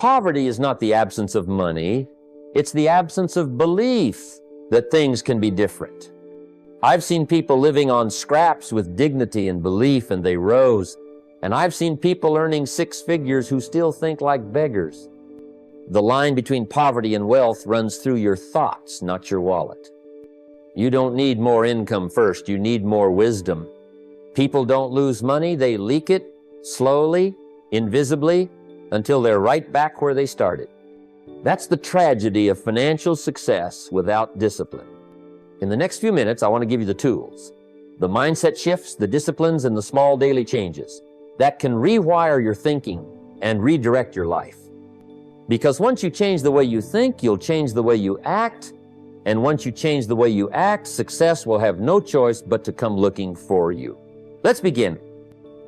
Poverty is not the absence of money. It's the absence of belief that things can be different. I've seen people living on scraps with dignity and belief, and they rose. And I've seen people earning six figures who still think like beggars. The line between poverty and wealth runs through your thoughts, not your wallet. You don't need more income first. You need more wisdom. People don't lose money. They leak it slowly, invisibly, until they're right back where they started. That's the tragedy of financial success without discipline. In the next few minutes, I want to give you the tools, the mindset shifts, the disciplines, and the small daily changes that can rewire your thinking and redirect your life. Because once you change the way you think, you'll change the way you act. And once you change the way you act, success will have no choice but to come looking for you. Let's begin.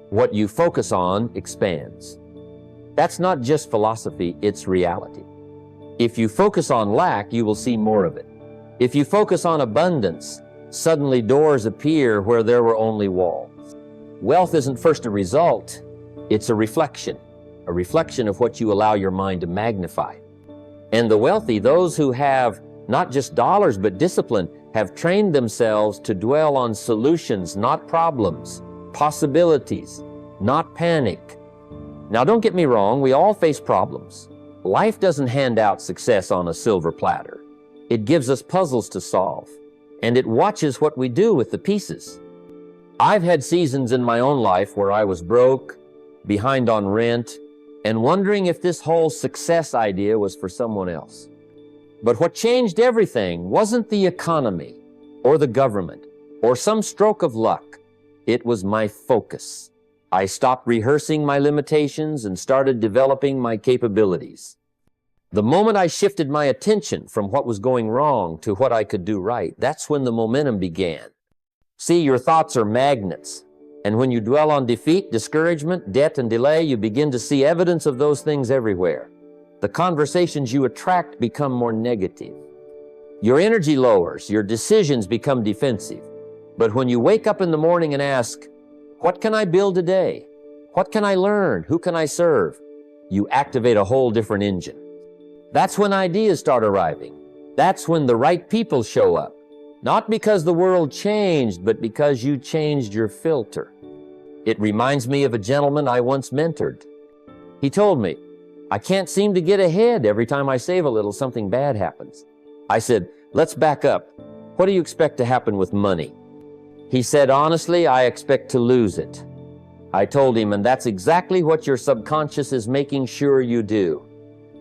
What you focus on expands. That's not just philosophy, it's reality. If you focus on lack, you will see more of it. If you focus on abundance, suddenly doors appear where there were only walls. Wealth isn't first a result, it's a reflection of what you allow your mind to magnify. And the wealthy, those who have not just dollars but discipline, have trained themselves to dwell on solutions, not problems, possibilities, not panic. Now don't get me wrong, we all face problems. Life doesn't hand out success on a silver platter. It gives us puzzles to solve, and it watches what we do with the pieces. I've had seasons in my own life where I was broke, behind on rent, and wondering if this whole success idea was for someone else. But what changed everything wasn't the economy or the government or some stroke of luck. It was my focus. I stopped rehearsing my limitations and started developing my capabilities. The moment I shifted my attention from what was going wrong to what I could do right, that's when the momentum began. See, your thoughts are magnets. And when you dwell on defeat, discouragement, debt, and delay, you begin to see evidence of those things everywhere. The conversations you attract become more negative. Your energy lowers, your decisions become defensive. But when you wake up in the morning and ask, what can I build today? What can I learn? Who can I serve? You activate a whole different engine. That's when ideas start arriving. That's when the right people show up. Not because the world changed, but because you changed your filter. It reminds me of a gentleman I once mentored. He told me, I can't seem to get ahead. Every time I save a little, something bad happens. I said, let's back up. What do you expect to happen with money? He said, honestly, I expect to lose it. I told him, and that's exactly what your subconscious is making sure you do,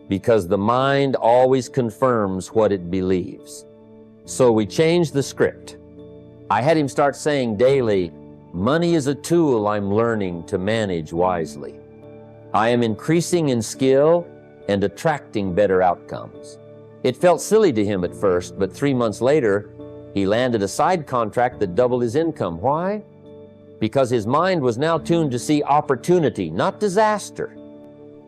because the mind always confirms what it believes. So we changed the script. I had him start saying daily, money is a tool I'm learning to manage wisely. I am increasing in skill and attracting better outcomes. It felt silly to him at first, but 3 months later, he landed a side contract that doubled his income. Why? Because his mind was now tuned to see opportunity, not disaster.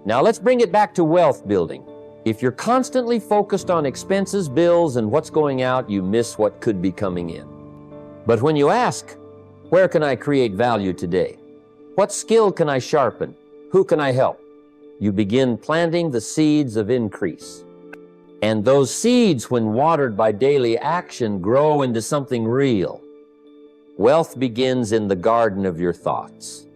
Now let's bring it back to wealth building. If you're constantly focused on expenses, bills, and what's going out, you miss what could be coming in. But when you ask, where can I create value today? What skill can I sharpen? Who can I help? You begin planting the seeds of increase. And those seeds, when watered by daily action, grow into something real. Wealth begins in the garden of your thoughts.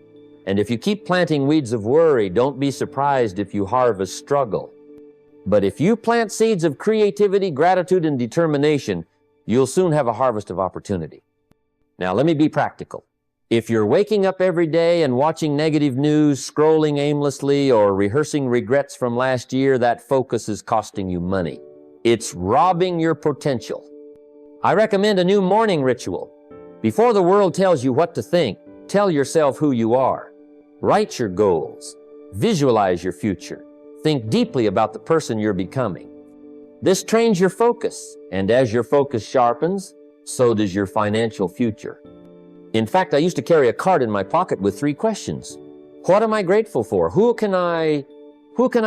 And if you keep planting weeds of worry, don't be surprised if you harvest struggle. But if you plant seeds of creativity, gratitude, and determination, you'll soon have a harvest of opportunity. Now, let me be practical. If you're waking up every day and watching negative news, scrolling aimlessly, or rehearsing regrets from last year, that focus is costing you money. It's robbing your potential. I recommend a new morning ritual. Before the world tells you what to think, tell yourself who you are. Write your goals. Visualize your future. Think deeply about the person you're becoming. This trains your focus, and as your focus sharpens, so does your financial future. In fact, I used to carry a card in my pocket with 3 questions. What am I grateful for? Who can I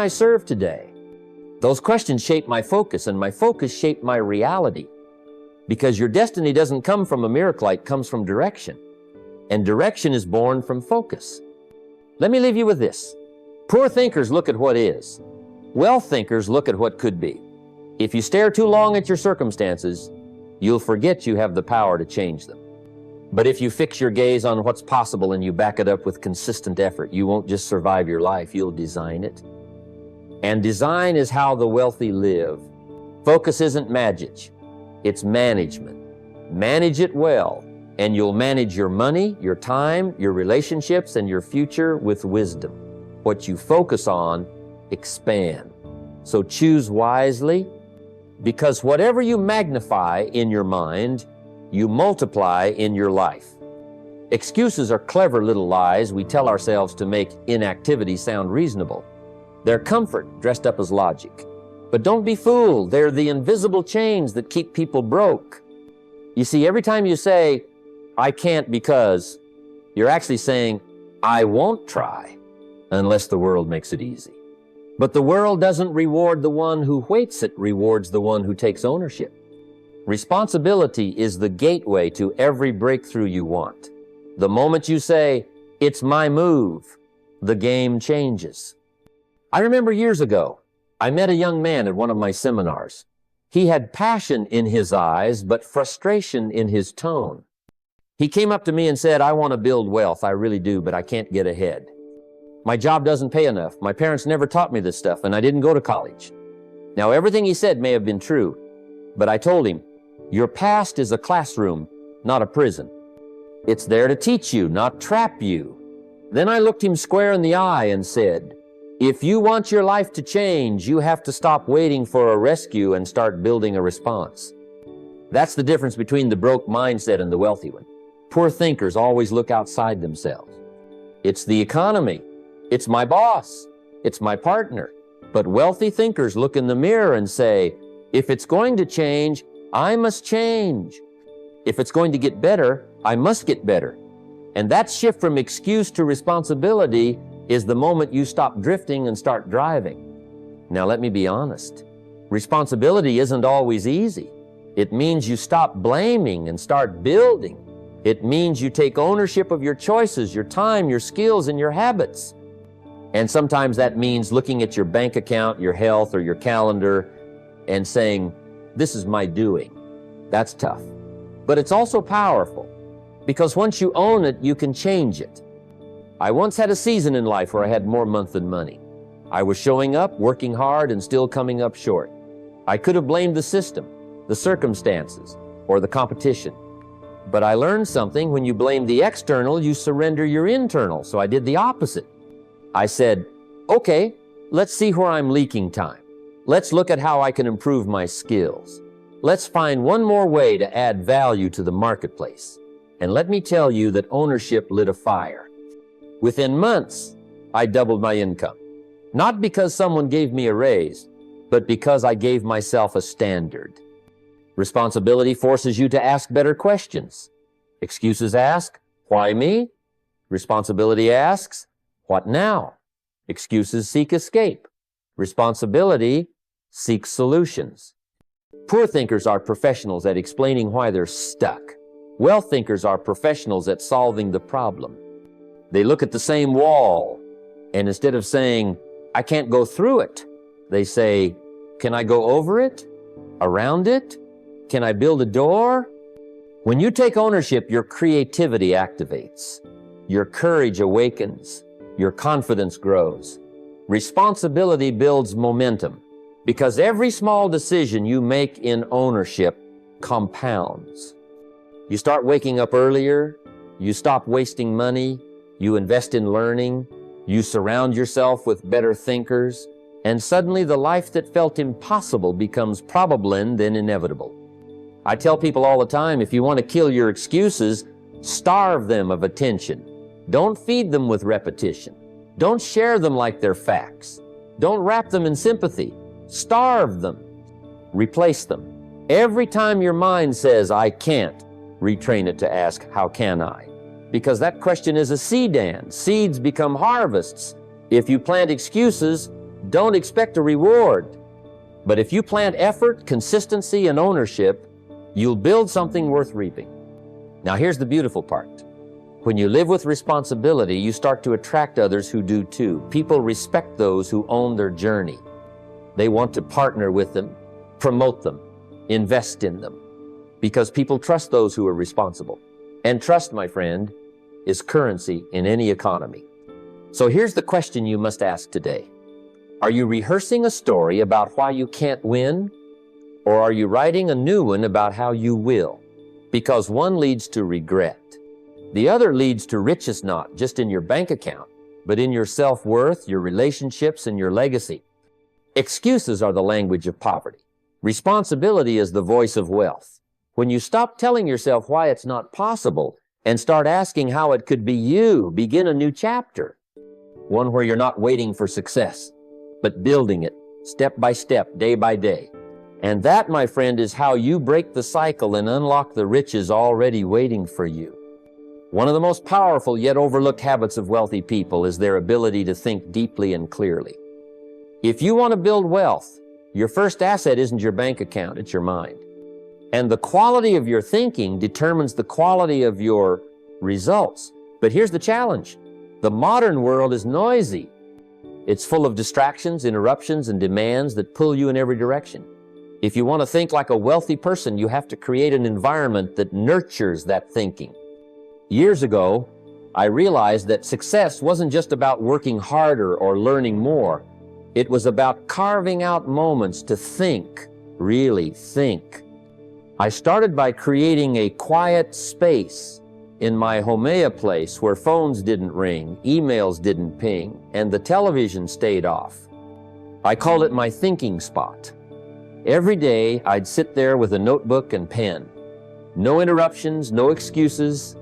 serve today? Those questions shaped my focus, and my focus shaped my reality. Because your destiny doesn't come from a miracle, it comes from direction. And direction is born from focus. Let me leave you with this. Poor thinkers look at what is. Wealth thinkers look at what could be. If you stare too long at your circumstances, you'll forget you have the power to change them. But if you fix your gaze on what's possible and you back it up with consistent effort, you won't just survive your life, you'll design it. And design is how the wealthy live. Focus isn't magic, it's management. Manage it well, and you'll manage your money, your time, your relationships, and your future with wisdom. What you focus on, expand. So choose wisely, because whatever you magnify in your mind, you multiply in your life. Excuses are clever little lies we tell ourselves to make inactivity sound reasonable. They're comfort dressed up as logic. But don't be fooled, they're the invisible chains that keep people broke. You see, every time you say, I can't because, you're actually saying, I won't try unless the world makes it easy. But the world doesn't reward the one who waits, it rewards the one who takes ownership. Responsibility is the gateway to every breakthrough you want. The moment you say, it's my move, the game changes. I remember years ago, I met a young man at one of my seminars. He had passion in his eyes, but frustration in his tone. He came up to me and said, I want to build wealth, I really do, but I can't get ahead. My job doesn't pay enough. My parents never taught me this stuff, and I didn't go to college. Now, everything he said may have been true, but I told him, your past is a classroom, not a prison. It's there to teach you, not trap you. Then I looked him square in the eye and said, if you want your life to change, you have to stop waiting for a rescue and start building a response. That's the difference between the broke mindset and the wealthy one. Poor thinkers always look outside themselves. It's the economy. It's my boss. It's my partner. But wealthy thinkers look in the mirror and say, if it's going to change, I must change. If it's going to get better, I must get better. And that shift from excuse to responsibility is the moment you stop drifting and start driving. Now let me be honest. Responsibility isn't always easy. It means you stop blaming and start building. It means you take ownership of your choices, your time, your skills, and your habits. And sometimes that means looking at your bank account, your health, or your calendar and saying, this is my doing. That's tough. But it's also powerful, because once you own it, you can change it. I once had a season in life where I had more month than money. I was showing up, working hard, and still coming up short. I could have blamed the system, the circumstances, or the competition. But I learned something: when you blame the external, you surrender your internal. So I did the opposite. I said, okay, let's see where I'm leaking time. Let's look at how I can improve my skills. Let's find one more way to add value to the marketplace. And let me tell you that ownership lit a fire. Within months, I doubled my income. Not because someone gave me a raise, but because I gave myself a standard. Responsibility forces you to ask better questions. Excuses ask, why me? Responsibility asks, what now? Excuses seek escape. Responsibility seeks solutions. Poor thinkers are professionals at explaining why they're stuck. Wealth thinkers are professionals at solving the problem. They look at the same wall, and instead of saying, I can't go through it, they say, can I go over it? Around it? Can I build a door? When you take ownership, your creativity activates. Your courage awakens. Your confidence grows. Responsibility builds momentum, because every small decision you make in ownership compounds. You start waking up earlier, you stop wasting money, you invest in learning, you surround yourself with better thinkers, and suddenly the life that felt impossible becomes probable and then inevitable. I tell people all the time, if you want to kill your excuses, starve them of attention. Don't feed them with repetition. Don't share them like they're facts. Don't wrap them in sympathy. Starve them. Replace them. Every time your mind says, I can't, retrain it to ask, how can I? Because that question is a seed dance. Seeds become harvests. If you plant excuses, don't expect a reward. But if you plant effort, consistency, and ownership, you'll build something worth reaping. Now here's the beautiful part. When you live with responsibility, you start to attract others who do too. People respect those who own their journey. They want to partner with them, promote them, invest in them, because people trust those who are responsible. And trust, my friend, is currency in any economy. So here's the question you must ask today. Are you rehearsing a story about why you can't win? Or are you writing a new one about how you will? Because one leads to regret. The other leads to riches, not just in your bank account, but in your self-worth, your relationships, and your legacy. Excuses are the language of poverty. Responsibility is the voice of wealth. When you stop telling yourself why it's not possible and start asking how it could be you, begin a new chapter. One where you're not waiting for success, but building it step by step, day by day. And that, my friend, is how you break the cycle and unlock the riches already waiting for you. One of the most powerful yet overlooked habits of wealthy people is their ability to think deeply and clearly. If you want to build wealth, your first asset isn't your bank account, it's your mind. And the quality of your thinking determines the quality of your results. But here's the challenge. The modern world is noisy. It's full of distractions, interruptions, and demands that pull you in every direction. If you want to think like a wealthy person, you have to create an environment that nurtures that thinking. Years ago, I realized that success wasn't just about working harder or learning more. It was about carving out moments to think, really think. I started by creating a quiet space in my Homea place where phones didn't ring, emails didn't ping, and the television stayed off. I called it my thinking spot. Every day, I'd sit there with a notebook and pen. No interruptions, no excuses,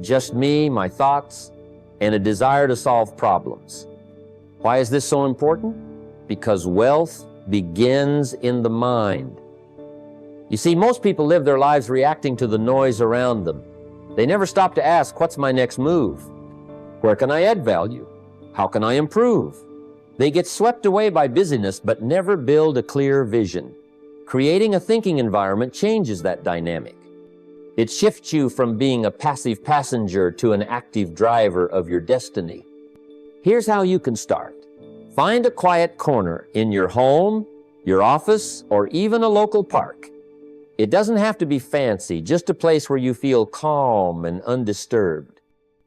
just me, my thoughts, and a desire to solve problems. Why is this so important? Because wealth begins in the mind. You see, most people live their lives reacting to the noise around them. They never stop to ask, what's my next move? Where can I add value? How can I improve? They get swept away by busyness, but never build a clear vision. Creating a thinking environment changes that dynamic. It shifts you from being a passive passenger to an active driver of your destiny. Here's how you can start. Find a quiet corner in your home, your office, or even a local park. It doesn't have to be fancy, just a place where you feel calm and undisturbed.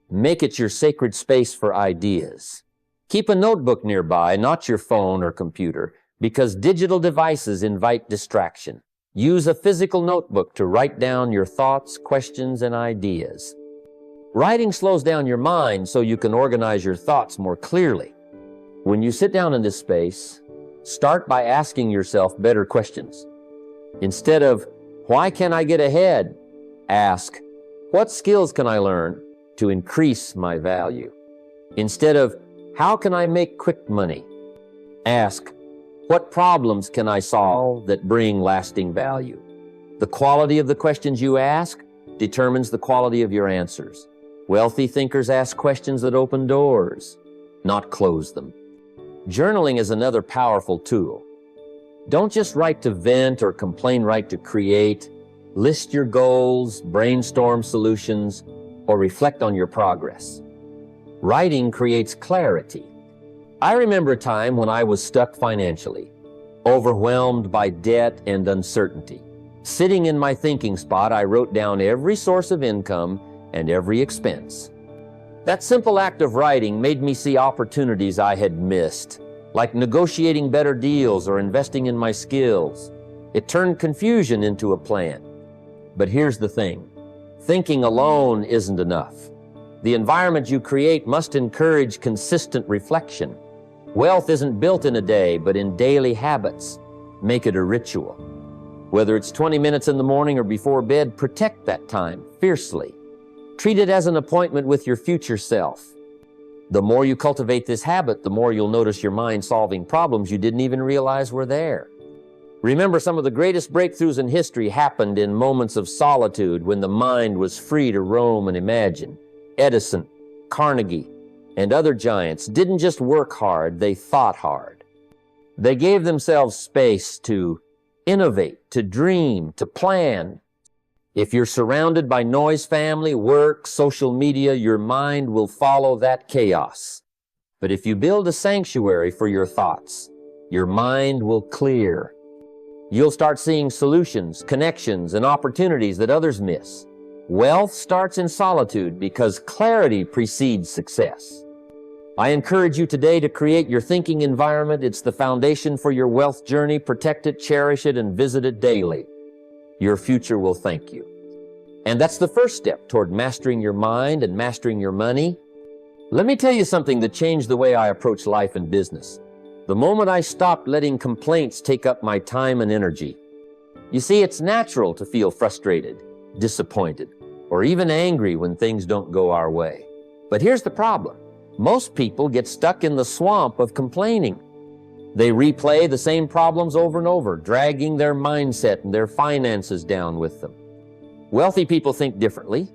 Make it your sacred space for ideas. Keep a notebook nearby, not your phone or computer, because digital devices invite distraction. Use a physical notebook to write down your thoughts, questions, and ideas. Writing slows down your mind so you can organize your thoughts more clearly. When you sit down in this space, start by asking yourself better questions. Instead of, why can't I get ahead? Ask, what skills can I learn to increase my value? Instead of, how can I make quick money? Ask, what problems can I solve that bring lasting value? The quality of the questions you ask determines the quality of your answers. Wealthy thinkers ask questions that open doors, not close them. Journaling is another powerful tool. Don't just write to vent or complain, write to create. List your goals, brainstorm solutions, or reflect on your progress. Writing creates clarity. I remember a time when I was stuck financially, overwhelmed by debt and uncertainty. Sitting in my thinking spot, I wrote down every source of income and every expense. That simple act of writing made me see opportunities I had missed, like negotiating better deals or investing in my skills. It turned confusion into a plan. But here's the thing. Thinking alone isn't enough. The environment you create must encourage consistent reflection. Wealth isn't built in a day, but in daily habits. Make it a ritual. Whether it's 20 minutes in the morning or before bed, protect that time fiercely. Treat it as an appointment with your future self. The more you cultivate this habit, the more you'll notice your mind solving problems you didn't even realize were there. Remember, some of the greatest breakthroughs in history happened in moments of solitude when the mind was free to roam and imagine. Edison, Carnegie, and other giants didn't just work hard, they thought hard. They gave themselves space to innovate, to dream, to plan. If you're surrounded by noise, family, work, social media, your mind will follow that chaos. But if you build a sanctuary for your thoughts, Your mind will clear. You'll start seeing solutions, connections, and opportunities that others miss. Wealth starts in solitude because clarity precedes success. I encourage you today to create your thinking environment. It's the foundation for your wealth journey. Protect it, cherish it, and visit it daily. Your future will thank you. And that's the first step toward mastering your mind and mastering your money. Let me tell you something that changed the way I approach life and business. The moment I stopped letting complaints take up my time and energy. You see, it's natural to feel frustrated, disappointed, or even angry when things don't go our way. But here's the problem. Most people get stuck in the swamp of complaining. They replay the same problems over and over, dragging their mindset and their finances down with them. Wealthy people think differently.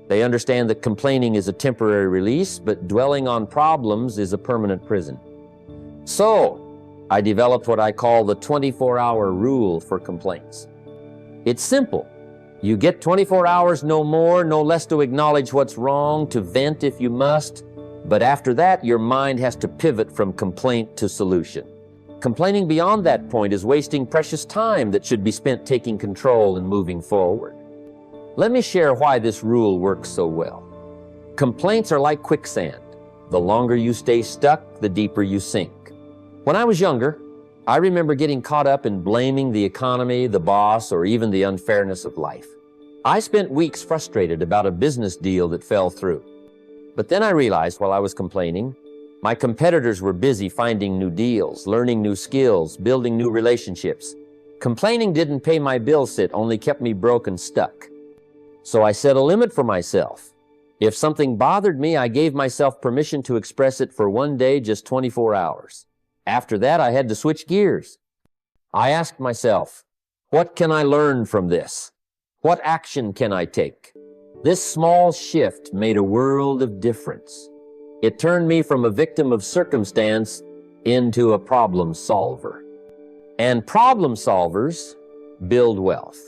They understand that complaining is a temporary release, but dwelling on problems is a permanent prison. So, I developed what I call the 24-hour rule for complaints. It's simple. You get 24 hours, no more, no less, to acknowledge what's wrong, to vent if you must. But after that, your mind has to pivot from complaint to solution. Complaining beyond that point is wasting precious time that should be spent taking control and moving forward. Let me share why this rule works so well. Complaints are like quicksand. The longer you stay stuck, the deeper you sink. When I was younger, I remember getting caught up in blaming the economy, the boss, or even the unfairness of life. I spent weeks frustrated about a business deal that fell through. But then I realized while I was complaining, my competitors were busy finding new deals, learning new skills, building new relationships. Complaining didn't pay my bills, it only kept me broke and stuck. So I set a limit for myself. If something bothered me, I gave myself permission to express it for one day, just 24 hours. After that, I had to switch gears. I asked myself, what can I learn from this? What action can I take? This small shift made a world of difference. It turned me from a victim of circumstance into a problem solver. And problem solvers build wealth.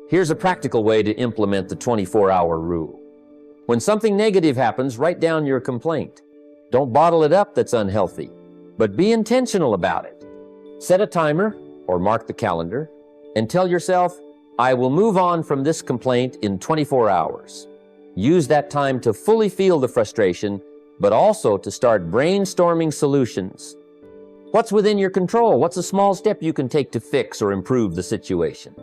Here's a practical way to implement the 24-hour rule. When something negative happens, write down your complaint. Don't bottle it up, that's unhealthy, but be intentional about it. Set a timer or mark the calendar and tell yourself, I will move on from this complaint in 24 hours. Use that time to fully feel the frustration, but also to start brainstorming solutions. What's within your control? What's a small step you can take to fix or improve the situation?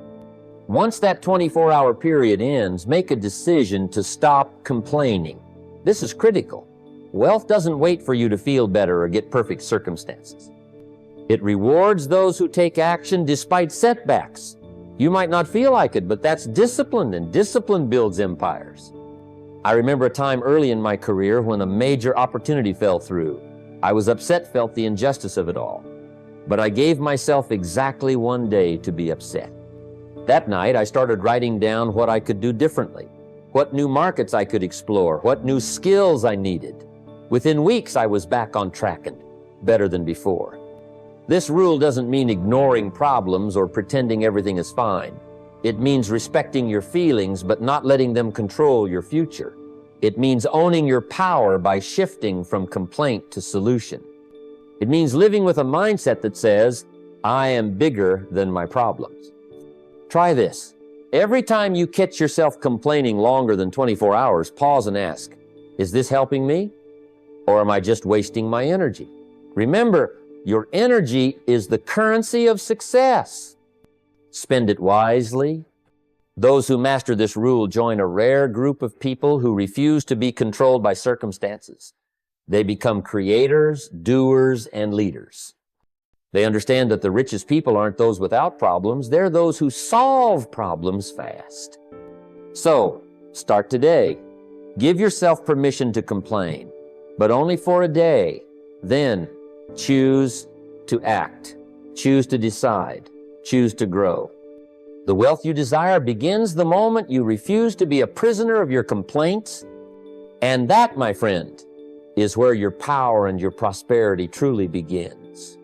Once that 24-hour period ends, make a decision to stop complaining. This is critical. Wealth doesn't wait for you to feel better or get perfect circumstances. It rewards those who take action despite setbacks. You might not feel like it, but that's discipline, and discipline builds empires. I remember a time early in my career when a major opportunity fell through. I was upset, felt the injustice of it all. But I gave myself exactly one day to be upset. That night, I started writing down what I could do differently, what new markets I could explore, what new skills I needed. Within weeks, I was back on track and better than before. This rule doesn't mean ignoring problems or pretending everything is fine. It means respecting your feelings but not letting them control your future. It means owning your power by shifting from complaint to solution. It means living with a mindset that says, I am bigger than my problems. Try this. Every time you catch yourself complaining longer than 24 hours, pause and ask, is this helping me? Or am I just wasting my energy? Remember, your energy is the currency of success. Spend it wisely. Those who master this rule join a rare group of people who refuse to be controlled by circumstances. They become creators, doers, and leaders. They understand that the richest people aren't those without problems. They're those who solve problems fast. So, start today. Give yourself permission to complain, but only for a day. Then, choose to act. Choose to decide. Choose to grow. The wealth you desire begins the moment you refuse to be a prisoner of your complaints. And that, my friend, is where your power and your prosperity truly begins.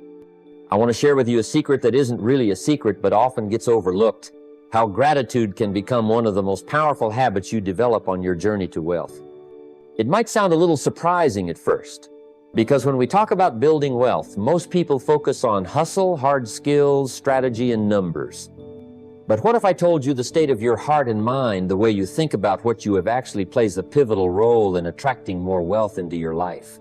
I want to share with you a secret that isn't really a secret, but often gets overlooked. How gratitude can become one of the most powerful habits you develop on your journey to wealth. It might sound a little surprising at first, Because when we talk about building wealth, most people focus on hustle, hard skills, strategy, and numbers. But what if I told you the state of your heart and mind, the way you think about what you have, actually plays a pivotal role in attracting more wealth into your life?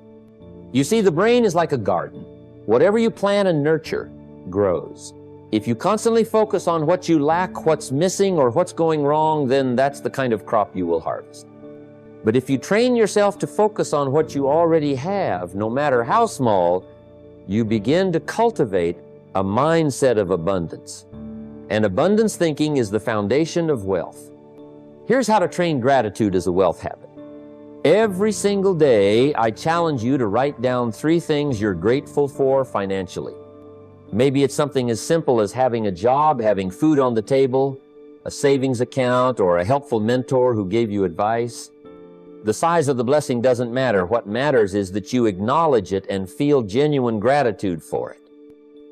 You see, the brain is like a garden. Whatever you plant and nurture grows. If you constantly focus on what you lack, what's missing, or what's going wrong, then that's the kind of crop you will harvest. But if you train yourself to focus on what you already have, no matter how small, you begin to cultivate a mindset of abundance. And abundance thinking is the foundation of wealth. Here's how to train gratitude as a wealth habit. Every single day, I challenge you to write down 3 things you're grateful for financially. Maybe it's something as simple as having a job, having food on the table, a savings account, or a helpful mentor who gave you advice. The size of the blessing doesn't matter. What matters is that you acknowledge it and feel genuine gratitude for it.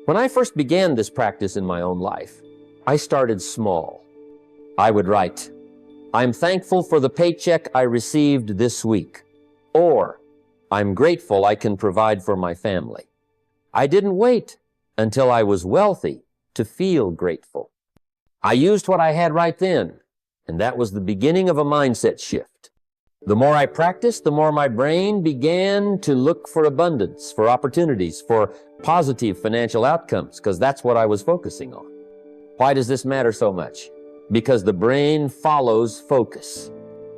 When I first began this practice in my own life, I started small. I would write, "I'm thankful for the paycheck I received this week," or "I'm grateful I can provide for my family." I didn't wait until I was wealthy to feel grateful. I used what I had right then, and that was the beginning of a mindset shift. The more I practiced, the more my brain began to look for abundance, for opportunities, for positive financial outcomes, because that's what I was focusing on. Why does this matter so much? Because the brain follows focus.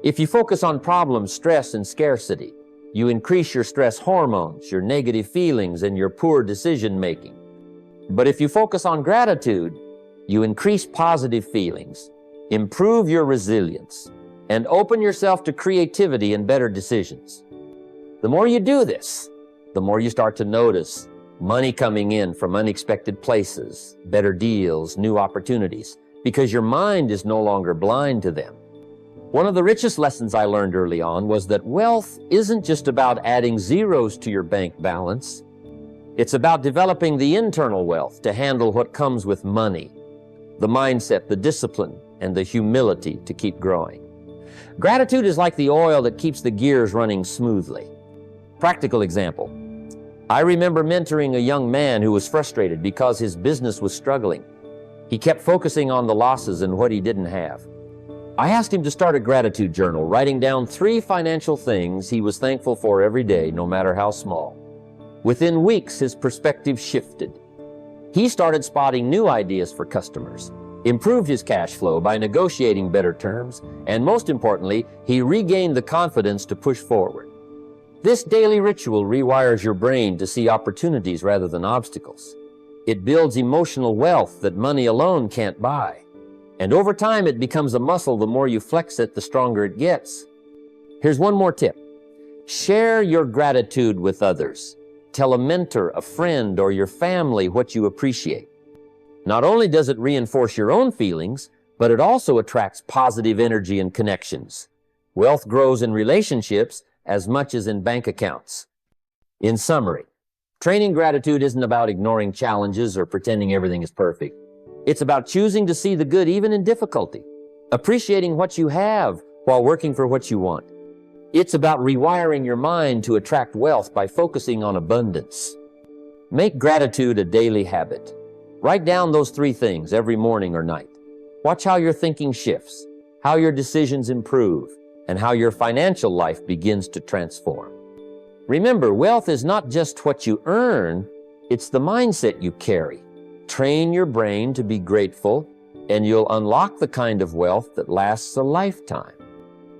If you focus on problems, stress, and scarcity, you increase your stress hormones, your negative feelings, and your poor decision making. But if you focus on gratitude, you increase positive feelings, improve your resilience, and open yourself to creativity and better decisions. The more you do this, the more you start to notice money coming in from unexpected places, better deals, new opportunities, because your mind is no longer blind to them. One of the richest lessons I learned early on was that wealth isn't just about adding zeros to your bank balance. It's about developing the internal wealth to handle what comes with money, the mindset, the discipline, and the humility to keep growing. Gratitude is like the oil that keeps the gears running smoothly. Practical example. I remember mentoring a young man who was frustrated because his business was struggling. He kept focusing on the losses and what he didn't have. I asked him to start a gratitude journal, writing down 3 financial things he was thankful for every day, no matter how small. Within weeks, his perspective shifted. He started spotting new ideas for customers, improved his cash flow by negotiating better terms, and most importantly, he regained the confidence to push forward. This daily ritual rewires your brain to see opportunities rather than obstacles. It builds emotional wealth that money alone can't buy. And over time, it becomes a muscle. The more you flex it, the stronger it gets. Here's one more tip. Share your gratitude with others. Tell a mentor, a friend, or your family what you appreciate. Not only does it reinforce your own feelings, but it also attracts positive energy and connections. Wealth grows in relationships as much as in bank accounts. In summary, training gratitude isn't about ignoring challenges or pretending everything is perfect. It's about choosing to see the good even in difficulty, appreciating what you have while working for what you want. It's about rewiring your mind to attract wealth by focusing on abundance. Make gratitude a daily habit. Write down those 3 things every morning or night. Watch how your thinking shifts, how your decisions improve, and how your financial life begins to transform. Remember, wealth is not just what you earn, it's the mindset you carry. Train your brain to be grateful, and you'll unlock the kind of wealth that lasts a lifetime.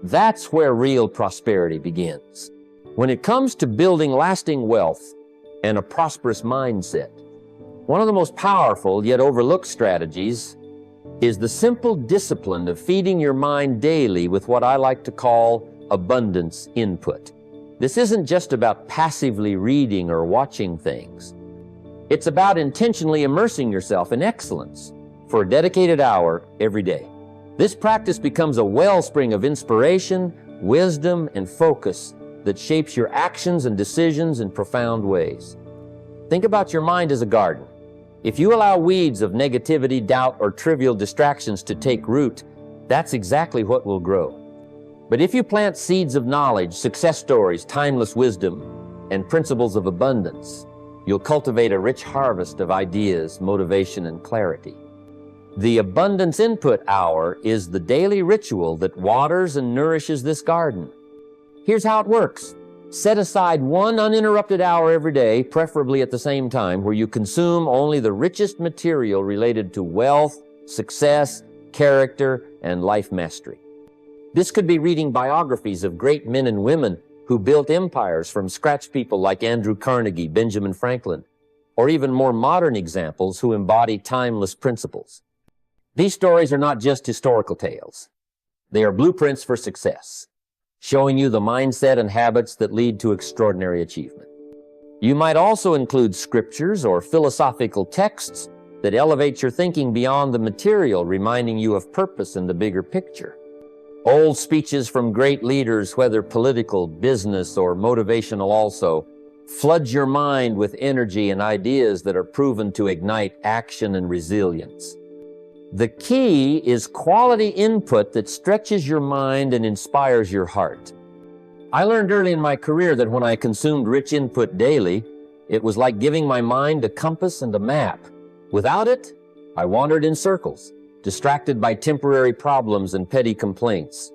That's where real prosperity begins. When it comes to building lasting wealth and a prosperous mindset, one of the most powerful yet overlooked strategies is the simple discipline of feeding your mind daily with what I like to call abundance input. This isn't just about passively reading or watching things. It's about intentionally immersing yourself in excellence for a dedicated hour every day. This practice becomes a wellspring of inspiration, wisdom, and focus that shapes your actions and decisions in profound ways. Think about your mind as a garden. If you allow weeds of negativity, doubt, or trivial distractions to take root, that's exactly what will grow. But if you plant seeds of knowledge, success stories, timeless wisdom, and principles of abundance, you'll cultivate a rich harvest of ideas, motivation, and clarity. The abundance input hour is the daily ritual that waters and nourishes this garden. Here's how it works. Set aside one uninterrupted hour every day, preferably at the same time, where you consume only the richest material related to wealth, success, character, and life mastery. This could be reading biographies of great men and women who built empires from scratch, people like Andrew Carnegie, Benjamin Franklin, or even more modern examples who embody timeless principles. These stories are not just historical tales. They are blueprints for success, showing you the mindset and habits that lead to extraordinary achievement. You might also include scriptures or philosophical texts that elevate your thinking beyond the material, reminding you of purpose in the bigger picture. Old speeches from great leaders, whether political, business, or motivational also, flood your mind with energy and ideas that are proven to ignite action and resilience. The key is quality input that stretches your mind and inspires your heart. I learned early in my career that when I consumed rich input daily, it was like giving my mind a compass and a map. Without it, I wandered in circles, distracted by temporary problems and petty complaints.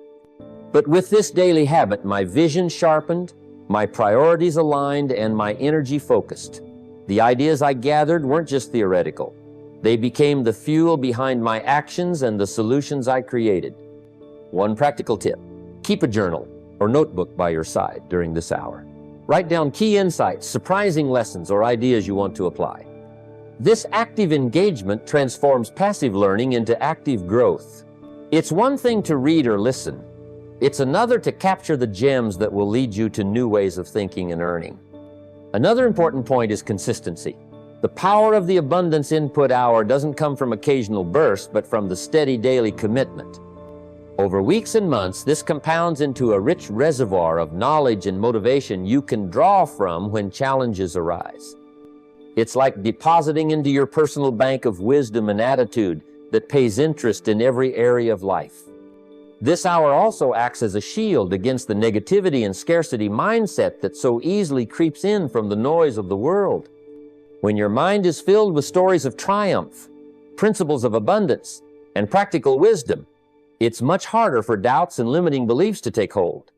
But with this daily habit, my vision sharpened, my priorities aligned, and my energy focused. The ideas I gathered weren't just theoretical. They became the fuel behind my actions and the solutions I created. One practical tip: keep a journal or notebook by your side during this hour. Write down key insights, surprising lessons, or ideas you want to apply. This active engagement transforms passive learning into active growth. It's one thing to read or listen. It's another to capture the gems that will lead you to new ways of thinking and earning. Another important point is consistency. The power of the abundance input hour doesn't come from occasional bursts, but from the steady daily commitment. Over weeks and months, this compounds into a rich reservoir of knowledge and motivation you can draw from when challenges arise. It's like depositing into your personal bank of wisdom and attitude that pays interest in every area of life. This hour also acts as a shield against the negativity and scarcity mindset that so easily creeps in from the noise of the world. When your mind is filled with stories of triumph, principles of abundance, and practical wisdom, it's much harder for doubts and limiting beliefs to take hold.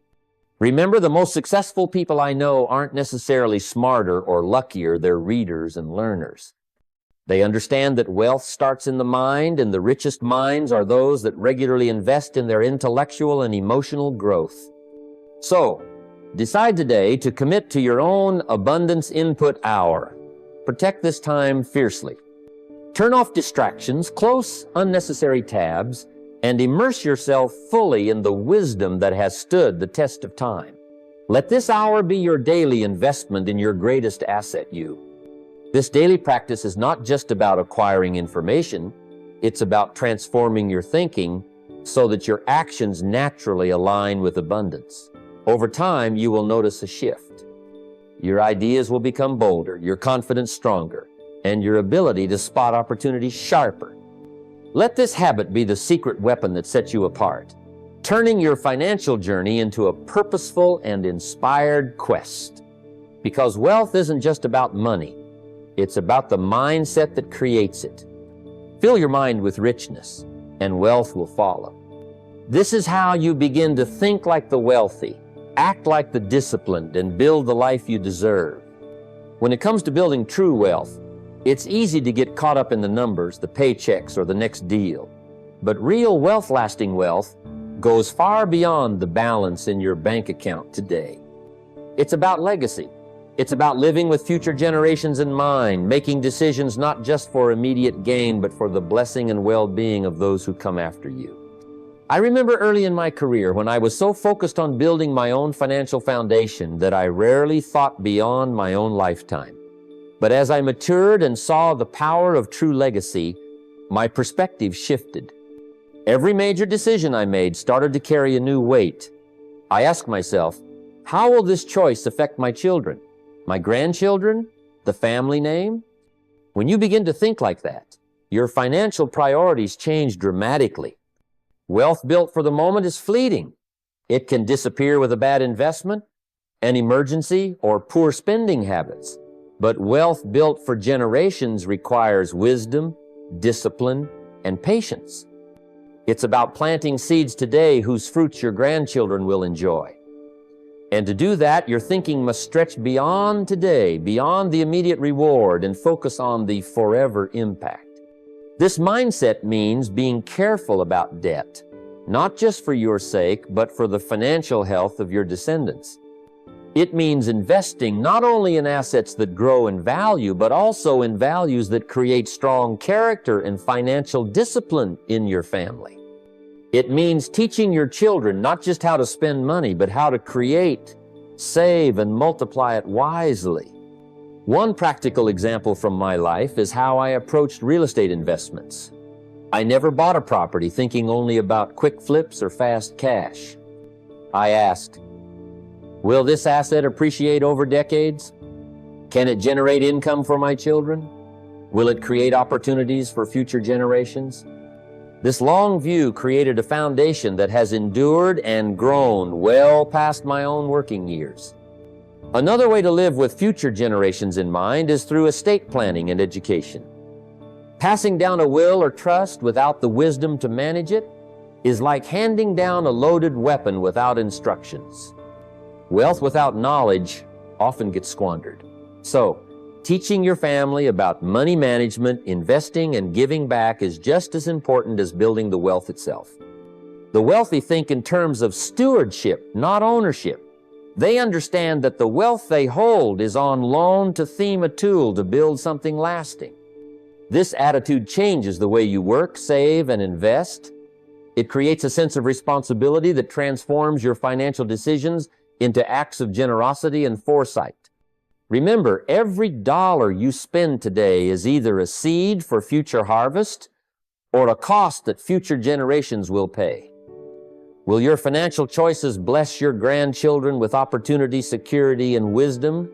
Remember, the most successful people I know aren't necessarily smarter or luckier, they're readers and learners. They understand that wealth starts in the mind, and the richest minds are those that regularly invest in their intellectual and emotional growth. So, decide today to commit to your own abundance input hour. Protect this time fiercely. Turn off distractions, close unnecessary tabs, and immerse yourself fully in the wisdom that has stood the test of time. Let this hour be your daily investment in your greatest asset, you. This daily practice is not just about acquiring information, it's about transforming your thinking so that your actions naturally align with abundance. Over time, you will notice a shift. Your ideas will become bolder, your confidence stronger, and your ability to spot opportunities sharper. Let this habit be the secret weapon that sets you apart, turning your financial journey into a purposeful and inspired quest. Because wealth isn't just about money, it's about the mindset that creates it. Fill your mind with richness, and wealth will follow. This is how you begin to think like the wealthy, act like the disciplined, and build the life you deserve. When it comes to building true wealth, it's easy to get caught up in the numbers, the paychecks, or the next deal. But real wealth-lasting wealth goes far beyond the balance in your bank account today. It's about legacy. It's about living with future generations in mind, making decisions not just for immediate gain, but for the blessing and well-being of those who come after you. I remember early in my career when I was so focused on building my own financial foundation that I rarely thought beyond my own lifetime. But as I matured and saw the power of true legacy, my perspective shifted. Every major decision I made started to carry a new weight. I asked myself, how will this choice affect my children, my grandchildren, the family name? When you begin to think like that, your financial priorities change dramatically. Wealth built for the moment is fleeting. It can disappear with a bad investment, an emergency, or poor spending habits. But wealth built for generations requires wisdom, discipline, and patience. It's about planting seeds today whose fruits your grandchildren will enjoy. And to do that, your thinking must stretch beyond today, beyond the immediate reward, and focus on the forever impact. This mindset means being careful about debt, not just for your sake, but for the financial health of your descendants. It means investing not only in assets that grow in value, but also in values that create strong character and financial discipline in your family. It means teaching your children not just how to spend money, but how to create, save, and multiply it wisely. One practical example from my life is how I approached real estate investments. I never bought a property thinking only about quick flips or fast cash. I asked, will this asset appreciate over decades? Can it generate income for my children? Will it create opportunities for future generations? This long view created a foundation that has endured and grown well past my own working years. Another way to live with future generations in mind is through estate planning and education. Passing down a will or trust without the wisdom to manage it is like handing down a loaded weapon without instructions. Wealth without knowledge often gets squandered. So, teaching your family about money management, investing, and giving back is just as important as building the wealth itself. The wealthy think in terms of stewardship, not ownership. They understand that the wealth they hold is on loan to theme a tool to build something lasting. This attitude changes the way you work, save, and invest. It creates a sense of responsibility that transforms your financial decisions into acts of generosity and foresight. Remember, every dollar you spend today is either a seed for future harvest or a cost that future generations will pay. Will your financial choices bless your grandchildren with opportunity, security, and wisdom?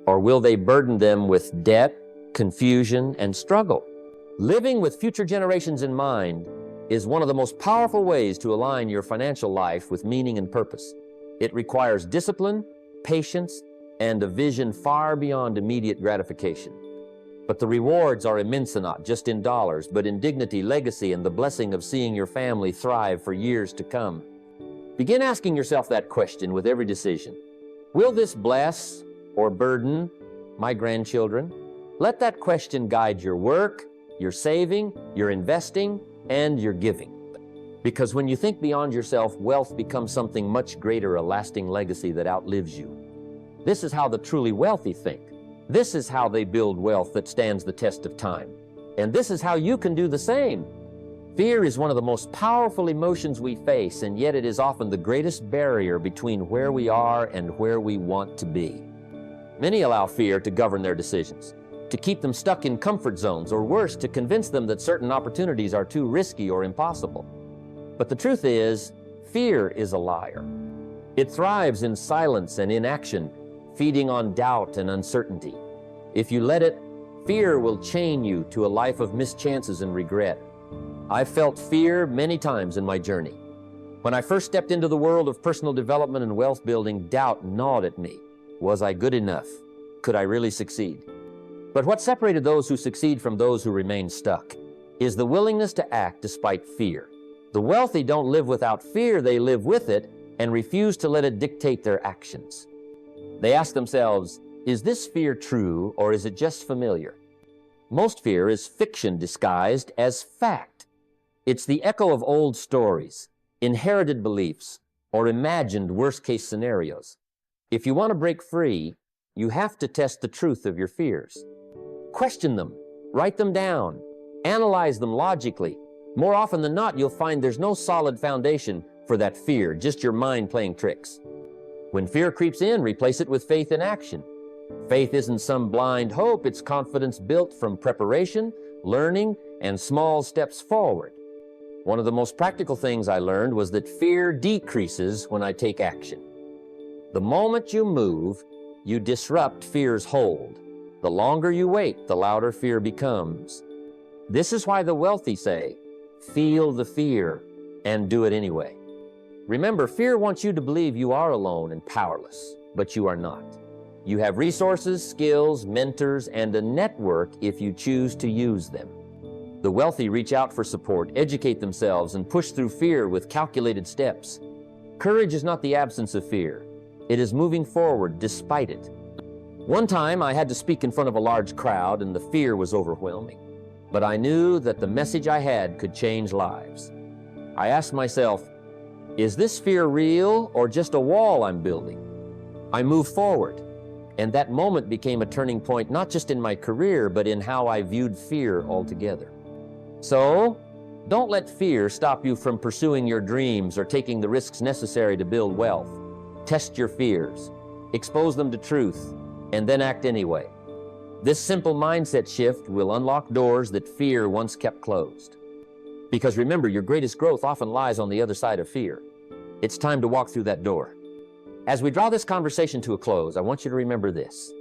Or will they burden them with debt, confusion, and struggle? Living with future generations in mind is one of the most powerful ways to align your financial life with meaning and purpose. It requires discipline, patience, and a vision far beyond immediate gratification. But the rewards are immense, not just in dollars, but in dignity, legacy, and the blessing of seeing your family thrive for years to come. Begin asking yourself that question with every decision. Will this bless or burden my grandchildren? Let that question guide your work, your saving, your investing, and your giving. Because when you think beyond yourself, wealth becomes something much greater, a lasting legacy that outlives you. This is how the truly wealthy think. This is how they build wealth that stands the test of time. And this is how you can do the same. Fear is one of the most powerful emotions we face, and yet it is often the greatest barrier between where we are and where we want to be. Many allow fear to govern their decisions, to keep them stuck in comfort zones, or worse, to convince them that certain opportunities are too risky or impossible. But the truth is, fear is a liar. It thrives in silence and inaction, feeding on doubt and uncertainty. If you let it, fear will chain you to a life of mischances and regret. I've felt fear many times in my journey. When I first stepped into the world of personal development and wealth building, doubt gnawed at me. Was I good enough? Could I really succeed? But what separated those who succeed from those who remain stuck is the willingness to act despite fear. The wealthy don't live without fear, they live with it and refuse to let it dictate their actions. They ask themselves, is this fear true or is it just familiar? Most fear is fiction disguised as fact. It's the echo of old stories, inherited beliefs, or imagined worst-case scenarios. If you want to break free, you have to test the truth of your fears. Question them, write them down, analyze them logically. More often than not, you'll find there's no solid foundation for that fear, just your mind playing tricks. When fear creeps in, replace it with faith in action. Faith isn't some blind hope, it's confidence built from preparation, learning, and small steps forward. One of the most practical things I learned was that fear decreases when I take action. The moment you move, you disrupt fear's hold. The longer you wait, the louder fear becomes. This is why the wealthy say, feel the fear and do it anyway. Remember, fear wants you to believe you are alone and powerless. but you are not. You have resources, skills, mentors, and a network if you choose to use them. The wealthy reach out for support, educate themselves, and push through fear with calculated steps. Courage is not the absence of fear. It is moving forward despite it. One time I had to speak in front of a large crowd and the fear was overwhelming. But I knew that the message I had could change lives. I asked myself, is this fear real or just a wall I'm building? I moved forward, and that moment became a turning point not just in my career, but in how I viewed fear altogether. So, don't let fear stop you from pursuing your dreams or taking the risks necessary to build wealth. Test your fears, expose them to truth, and then act anyway. This simple mindset shift will unlock doors that fear once kept closed. Because remember, your greatest growth often lies on the other side of fear. It's time to walk through that door. As we draw this conversation to a close, I want you to remember this.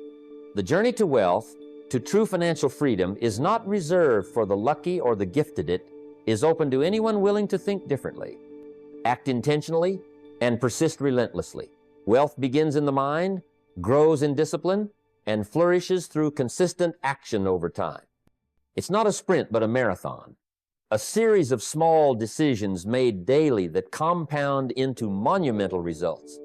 The journey to wealth, to true financial freedom, is not reserved for the lucky or the gifted. It is open to anyone willing to think differently. Act intentionally and persist relentlessly. Wealth begins in the mind, grows in discipline, and flourishes through consistent action over time. It's not a sprint, but a marathon. A series of small decisions made daily that compound into monumental results.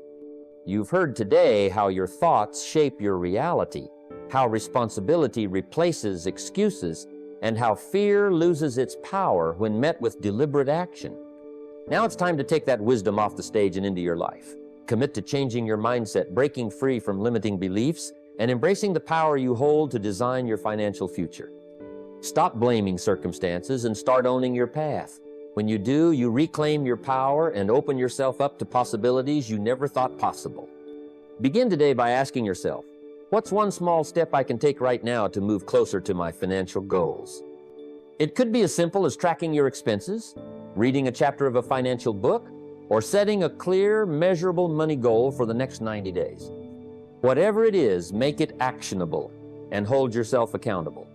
You've heard today how your thoughts shape your reality, how responsibility replaces excuses, and how fear loses its power when met with deliberate action. Now it's time to take that wisdom off the stage and into your life. Commit to changing your mindset, breaking free from limiting beliefs, and embracing the power you hold to design your financial future. Stop blaming circumstances and start owning your path. When you do, you reclaim your power and open yourself up to possibilities you never thought possible. Begin today by asking yourself, what's one small step I can take right now to move closer to my financial goals? It could be as simple as tracking your expenses, reading a chapter of a financial book, or setting a clear, measurable money goal for the next 90 days. Whatever it is, make it actionable and hold yourself accountable.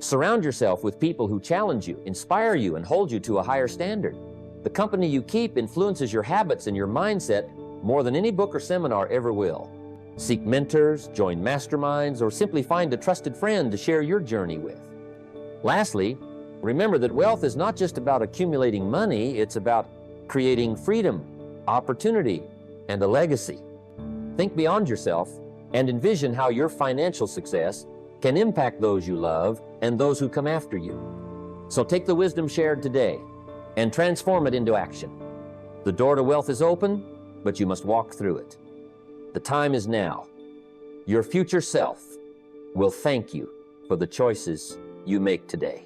Surround yourself with people who challenge you, inspire you, and hold you to a higher standard. The company you keep influences your habits and your mindset more than any book or seminar ever will. Seek mentors, join masterminds, or simply find a trusted friend to share your journey with. Lastly, remember that wealth is not just about accumulating money, it's about creating freedom, opportunity, and a legacy. Think beyond yourself and envision how your financial success can impact those you love and those who come after you. So take the wisdom shared today and transform it into action. The door to wealth is open, but you must walk through it. The time is now. Your future self will thank you for the choices you make today.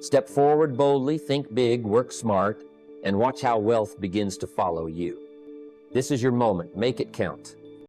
Step forward boldly, think big, work smart, and watch how wealth begins to follow you. This is your moment. Make it count.